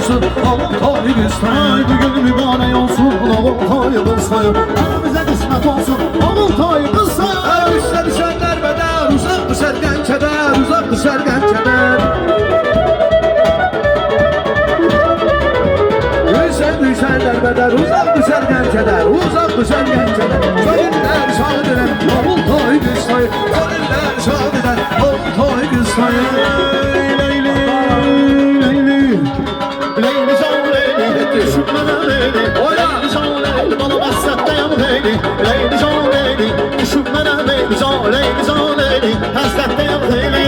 olsun Altay kızlayım. Haydi gün mübarek olsun Altay kızlayım. Bize kısmet olsun Altay kızlayım. Düşer düşenler beder, uzak düşer gençeder, uzak düşer gençeder. Düşerler beder, uzak düşer gençeder, uzak düşer gençeder. Gönüller şad eder, Altay kızlayım. Gönüller şad eder, Altay kızlayım. Leyli, Leyli, Leyli can Leyli, düşünmeden Leyli. Leyli can Leyli, bana hasretteyim Leyli. Leyli can Leyli, düşünmeden Leyli can Leyli can Leyli, hasretteyim Leyli.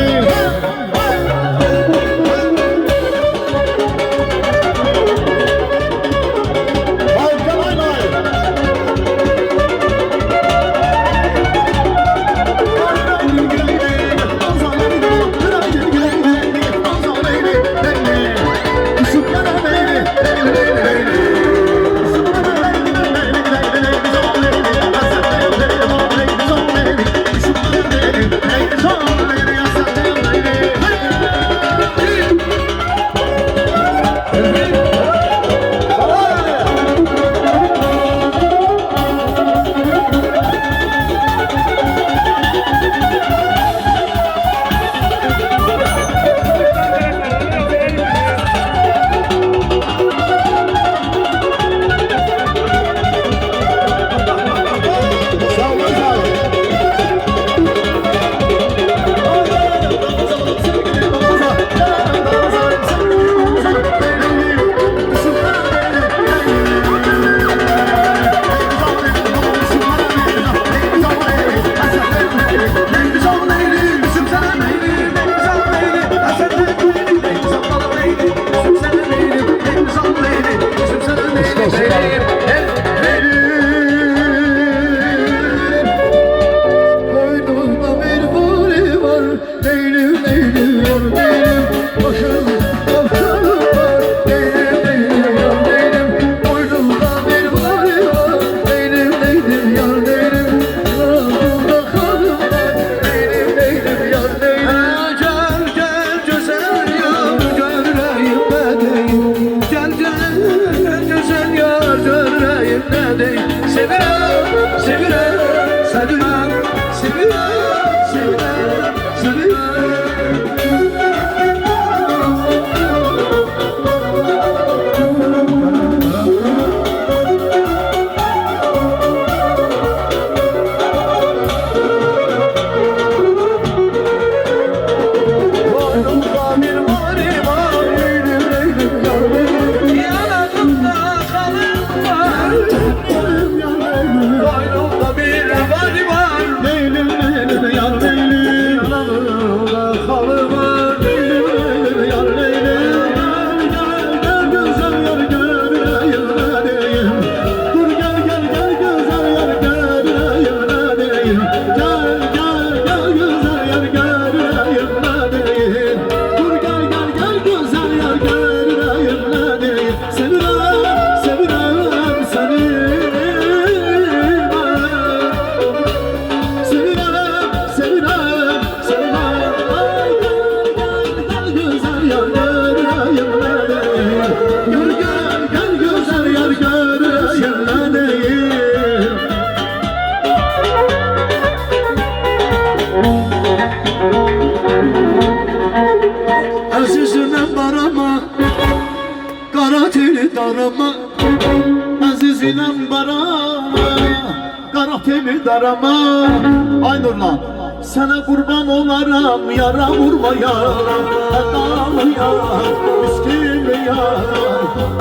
Sevirem, sevirem, sevirem, sevirem, sevirem, sevirem. Boynumda bir mani var, eylüm eylüm yavrum. Yanağımda kalın var. Boynumda bir mani var, Leylim Leylim yar Leylim. yanağımda kalın var. Leylim yar Leylim. Gel gel güzel yar göreyim ne diyeyim. Dur gel gel gel güzel yar göreyim ne diyeyim. Gel gel gel güzel yar göreyim ne diyeyim. Dur gel gel gel güzel yar göreyim ne diyeyim. Sevirem sevirem seni ben. Sevirem sevirem sevirem. Ay gel gel gel güzel yar göreyim ne diyeyim. Dur gel gel güzel yar göreyim ne diyeyim. Azizine barama, kara teli darama. Azizinem barama, kara teli darama. Ay Nurlan, sana kurban olaram, yara vurma yaram. Hatalı yaram, miskin yaram.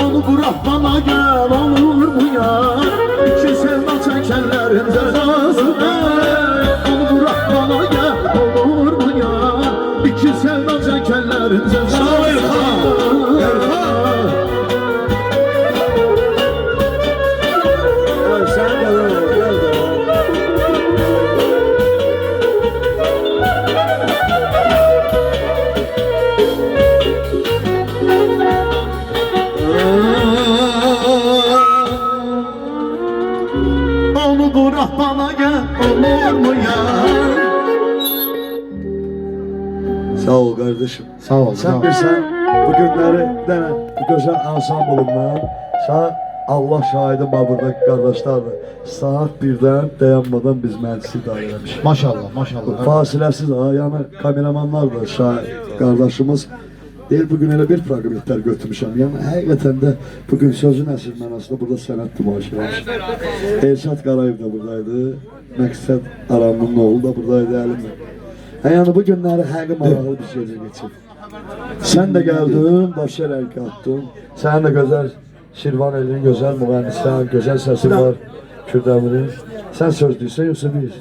Onu bırak bana gel, olur mu yar? İki sevda çekenlerin cezası ver. Onu bırak bana gel, olur mu yar? İki sevda çekenlerin cezası Sağ ol Erkan, ver. Erkan. Ay sen gel, gel de. Onu bırak bana gel, olur mu ya? Sağ ol kardeşim. Sağ ol. Sen bir sen Bu günləri dənə bu gözəl ansamblımdan Allah şahidim var burada qardaşlardır. Saat 1-dən dayanmadan biz məclisi idarə eləmişik. Maşallah, maşallah. Fasiləsiz ha, yəni kameramanlar da qardaşımız deyir bugün elə bir proqramlar götürmüşəm. Yəni həqiqətən də bugün sözün əsl mənasında burada sənət nümayiş eləmiş. Elşad Qarayev də buradaydı. Məqsəd Aramlının oğlu da buradaydı əlimdə. Yəni bu günləri həqiqi maraqlı bir gecə geçir. Sən də gəldin, başı əlqə atdın. Sənin də gözəl Şirvan elinin gözəl müğənnisisən, gözəl səsi var Kürdəmirin. Sən söz deyirsən yoxsa biz?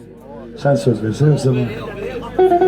Sən söz versən yoxsa mən?